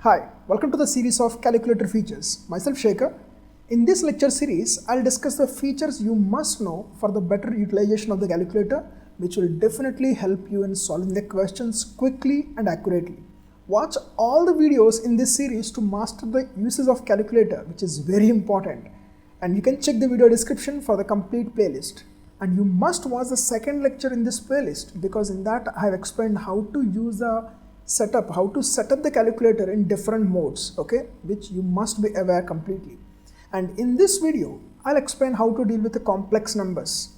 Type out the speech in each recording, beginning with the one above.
Hi, welcome to the series of calculator features. Myself Shekhar. In this lecture series, I'll discuss the features you must know for the better utilization of the calculator, which will definitely help you in solving the questions quickly and accurately. Watch all the videos in this series to master the uses of calculator, which is very important. And you can check the video description for the complete playlist. And you must watch the second lecture in this playlist, because in that I have explained how to use the how to set up the calculator in different modes, okay, which you must be aware completely. And in this video, I'll explain how to deal with the complex numbers.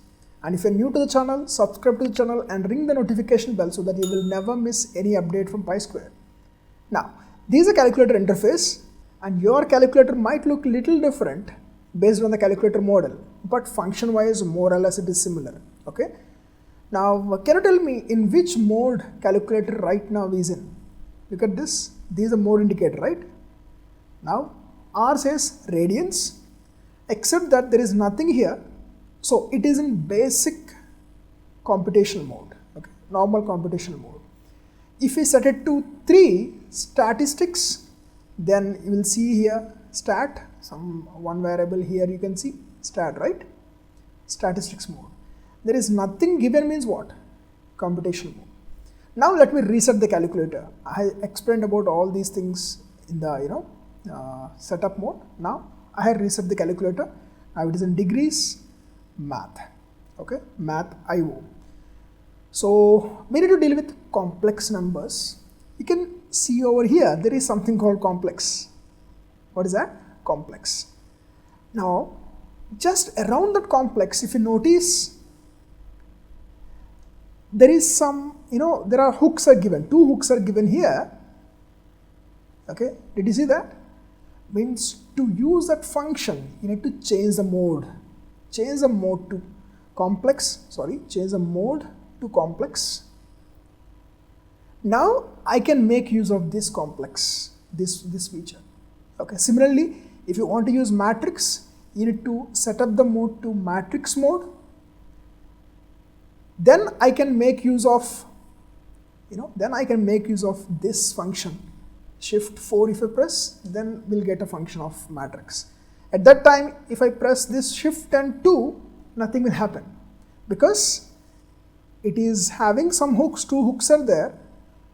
And if you're new to the channel, subscribe to the channel and ring the notification bell so that you will never miss any update from PySquare. Now, this is a calculator interface, and your calculator might look little different based on the calculator model, but function wise more or less it is similar, okay. Now, can you tell me in which mode calculator right now is in? Look at this. This is a mode indicator, right? Now, R says radians, except that there is nothing here. So, it is in basic computational mode, okay? Normal computational mode. If we set it to 3 statistics, then you will see here stat, one variable here you can see stat, right? Statistics mode. There is nothing given means what? Computational mode. Now let me reset the calculator. I explained about all these things in the setup mode. Now I have reset the calculator. Now it is in degrees math. Okay, math IO. So we need to deal with complex numbers. You can see over here there is something called complex. What is that? Complex. Now just around that complex, if you notice, there is some, there are hooks are given, 2 hooks are given here, okay, did you see that? Means to use that function, you need to change the mode to complex, change the mode to complex. Now I can make use of this complex, this feature, okay. Similarly, if you want to use matrix, you need to set up the mode to matrix mode. Then I can make use of, this function, shift 4 if I press, then we'll get a function of matrix. At that time, if I press this shift and 2, nothing will happen, because it is having some hooks, 2 hooks are there.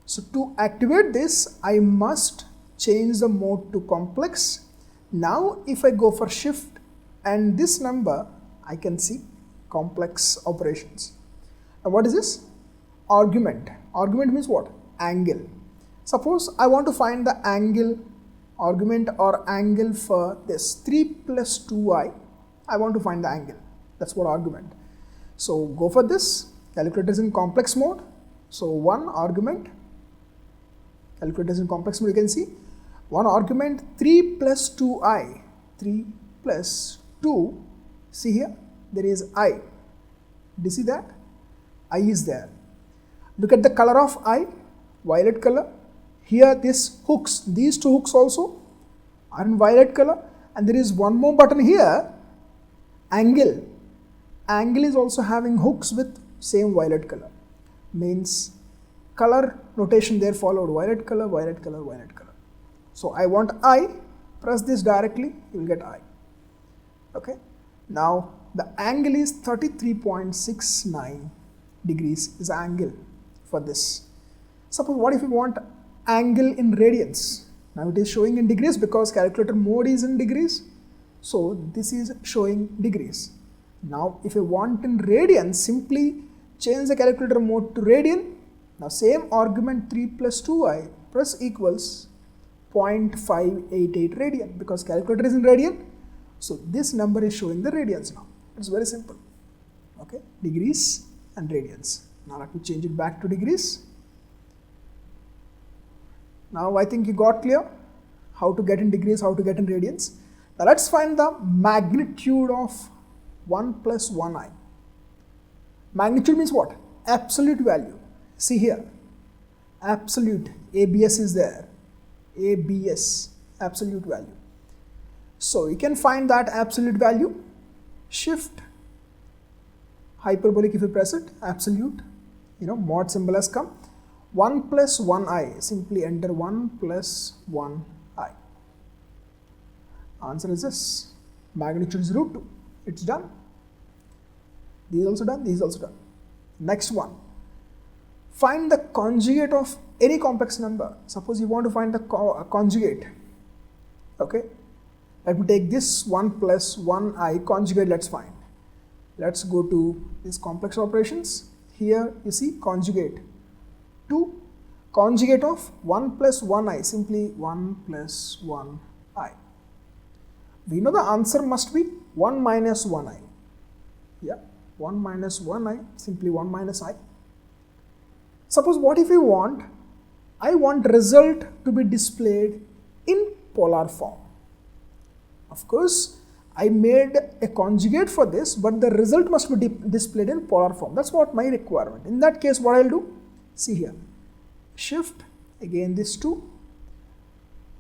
So to activate this, I must change the mode to complex. Now if I go for shift and this number, I can see complex operations. Now what is this? Argument. Argument means what? Angle. Suppose I want to find the angle, argument or angle for this 3 plus 2i. I want to find the angle. That's what argument. So go for this. Calculator is in complex mode. So one argument. Calculator is in complex mode. You can see one argument 3 plus 2i. 3 plus 2. See here. There is I. Do you see that? I is there. Look at the color of I, violet color. Here these 2 hooks also are in violet color, and there is one more button here, angle. Angle is also having hooks with same violet color. Means color notation there followed, violet color, violet color, violet color. So I want I, press this directly, you will get I. Okay. Now the angle is 33.69 degrees is angle for this. Suppose what if we want angle in radians? Now it is showing in degrees because calculator mode is in degrees. So this is showing degrees. Now if you want in radians, simply change the calculator mode to radian. Now same argument 3 plus 2i press equals 0.588 radian because calculator is in radian. So this number is showing the radians now. It's very simple. Okay, degrees and radians. Now let me change it back to degrees. Now I think you got clear how to get in degrees, how to get in radians. Now let's find the magnitude of 1 plus 1i. Magnitude means what? Absolute value. See here, absolute, ABS is there, ABS, absolute value. So you can find that absolute value, shift, hyperbolic if you press it, absolute, mod symbol has come, 1 plus 1i, simply enter 1 plus 1i. Answer is this, magnitude is root 2, it's done. These also done, these also done. Next one, find the conjugate of any complex number. Suppose you want to find the conjugate, okay. Let me take this 1 plus 1i conjugate, let's find. Let's go to these complex operations. Here you see conjugate. 2 conjugate of 1 plus 1i, simply 1 plus 1i. We know the answer must be 1 minus 1i. Yeah, 1 minus 1i, simply 1 minus I. Suppose what if I want result to be displayed in polar form. Of course, I made a conjugate for this, but the result must be displayed in polar form. That's what my requirement. In that case, what I'll do? See here, shift, again this 2,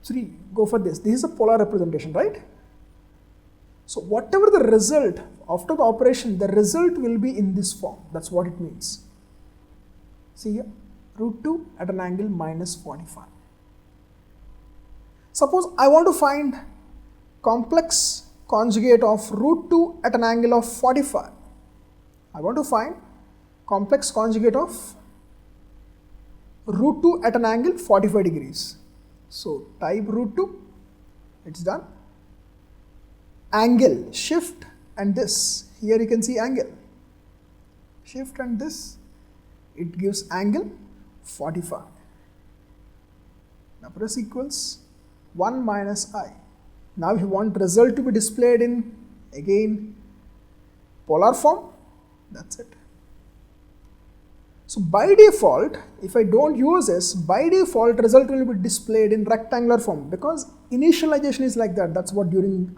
3, go for this. This is a polar representation, right? So whatever the result, after the operation, the result will be in this form. That's what it means. See here, root 2 at an angle minus 45. Suppose I want to find complex conjugate of root 2 at an angle of 45. I want to find complex conjugate of root 2 at an angle 45 degrees. So type root 2, it's done. Angle, shift and this, here you can see angle. Shift and this, it gives angle 45. Now press equals 1 minus I. Now you want result to be displayed in, again, polar form, that's it. So by default, if I don't use this, by default result will be displayed in rectangular form, because initialization is like that. That's what during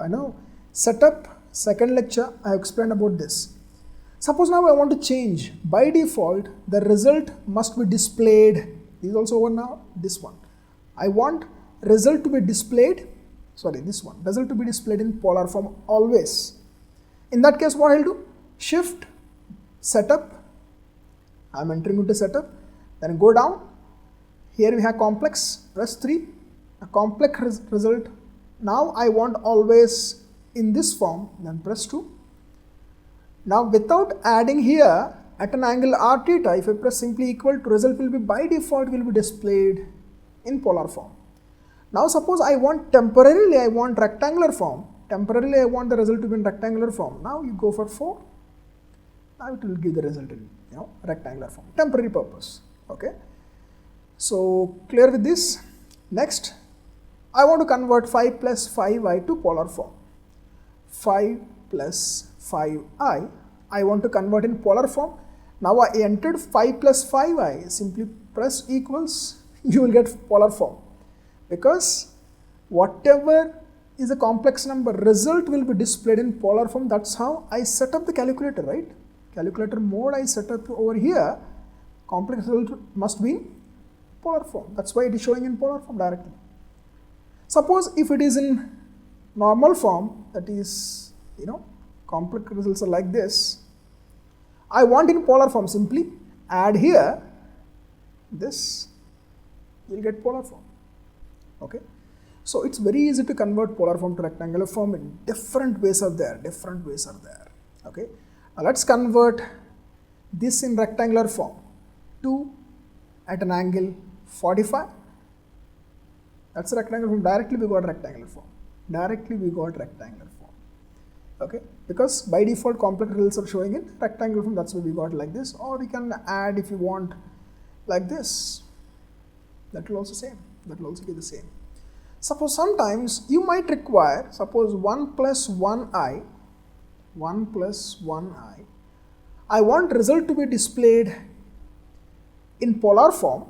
setup, second lecture, I have explained about this. Suppose now I want to change, by default the result must be displayed, this is also over now, this one. I want result to be displayed, this one, result to be displayed in polar form always. In that case, what I'll do? Shift, setup, I'm entering into setup, then go down, here we have complex, press 3, a complex result. Now I want always in this form, then press 2. Now without adding here at an angle r theta, if I press simply equal to, result will be by default will be displayed in polar form. Now suppose I want temporarily, I want rectangular form, temporarily I want the result to be in rectangular form. Now you go for 4, now it will give the result in rectangular form, temporary purpose, okay. So clear with this. Next, I want to convert 5 plus 5i to polar form. 5 plus 5i, I want to convert in polar form. Now I entered 5 plus 5i, simply press equals, you will get polar form. Because whatever is a complex number, result will be displayed in polar form. That's how I set up the calculator, right? Calculator mode I set up over here, complex result must be in polar form. That's why it is showing in polar form directly. Suppose if it is in normal form, that is, complex results are like this. I want in polar form, simply add here this, you will get polar form. Okay. So it's very easy to convert polar form to rectangular form. In different ways are there, Okay. Now let's convert this in rectangular form. 2 at an angle 45. That's a rectangular form. Directly we got rectangular form. Okay. Because by default complex results are showing in rectangular form. That's why we got like this. Or we can add if you want like this. That will also be the same. Suppose sometimes you might require, suppose 1 plus 1i, I want result to be displayed in polar form,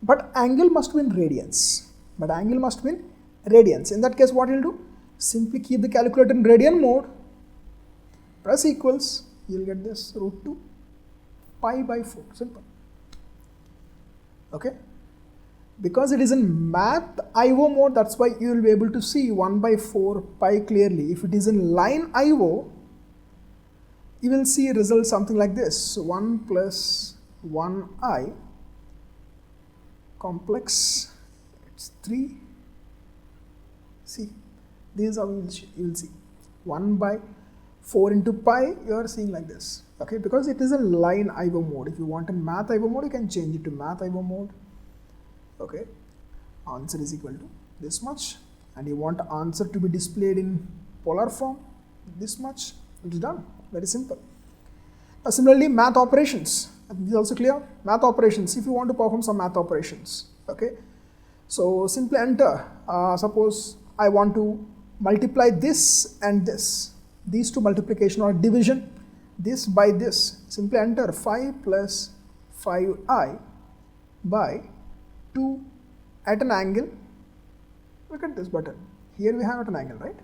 but angle must be in radians. but angle must be in radians. In that case, what you'll do? Simply keep the calculator in radian mode, press equals, you'll get this root 2 pi by 4, simple. Okay, because it is in math IO mode, that's why you will be able to see 1 by 4 pi clearly. If it is in line IO, you will see result something like this. So 1 plus 1i complex, it's 3. See, this is how you will see 1 by 4 into pi, you are seeing like this. Okay, because it is a line IO mode. If you want in math IO mode, you can change it to math IO mode. Okay, answer is equal to this much, and you want answer to be displayed in polar form, this much. It is done. Very simple. Now, similarly, math operations. This is also clear. Math operations. If you want to perform some math operations, okay. So simply enter. Suppose I want to multiply this and this. These two multiplication or division. This by this. Simply enter 5 plus 5i by 2 at an angle. Look at this button. Here we have at an angle, right?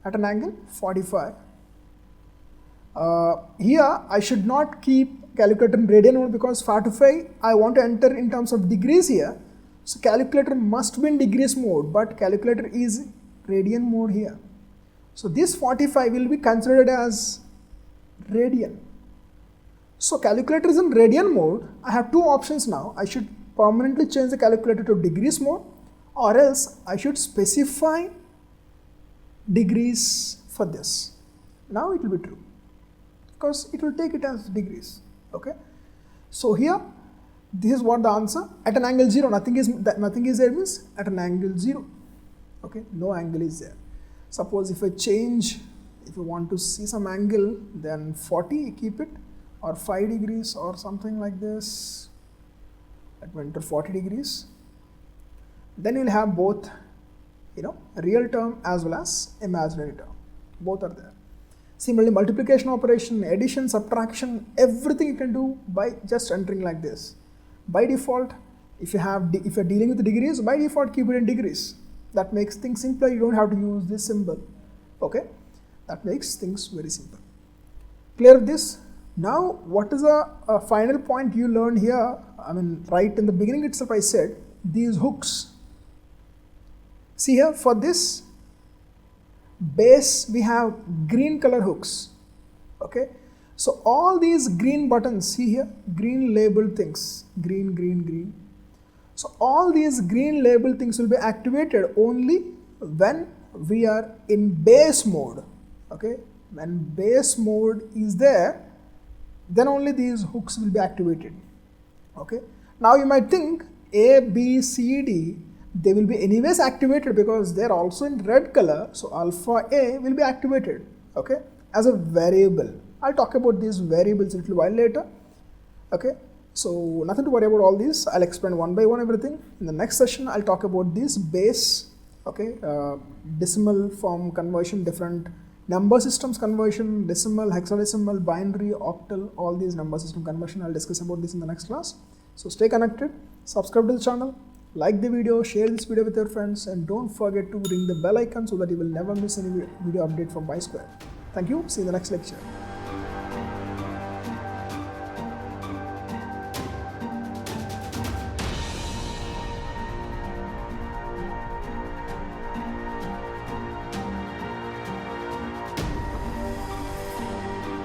At an angle 45. Here I should not keep calculator in radian mode because 45 I want to enter in terms of degrees here. So calculator must be in degrees mode, but calculator is radian mode here. So this 45 will be considered as radian. So calculator is in radian mode. I have two options now. I should permanently change the calculator to degrees mode, or else I should specify degrees for this. Now it will be true, because it will take it as degrees. Okay, so here this is what the answer. At an angle 0, nothing is there means at an angle 0. Okay, no angle is there. Suppose if I change, if you want to see some angle, then 40 keep it, or 5 degrees or something like this. Let me enter 40 degrees. Then you will have both, real term as well as imaginary term. Both are there. Similarly, multiplication operation, addition, subtraction, everything you can do by just entering like this. By default, if you're dealing with the degrees, by default keep it in degrees. That makes things simpler. You don't have to use this symbol. Okay, that makes things very simple. Clear with this? Now, what is a final point you learned here? I mean, right in the beginning itself, I said these hooks. See here, for this base we have green color hooks. Okay, so all these green buttons, see here, green labeled things, green. So all these green labeled things will be activated only when we are in base mode. Okay, when base mode is there, then only these hooks will be activated. Okay, now you might think A, B, C, D, they will be anyways activated because they are also in red color. So alpha A will be activated, okay, as a variable. I'll talk about these variables a little while later. Okay, so nothing to worry about all these. I'll explain one by one everything. In the next session, I'll talk about this base, okay, decimal form conversion, different number systems conversion, decimal, hexadecimal, binary, octal, all these number system conversion. I'll discuss about this in the next class. So stay connected, subscribe to the channel, like the video, share this video with your friends, and don't forget to ring the bell icon so that you will never miss any video update from Y Square. Thank you. See you in the next lecture.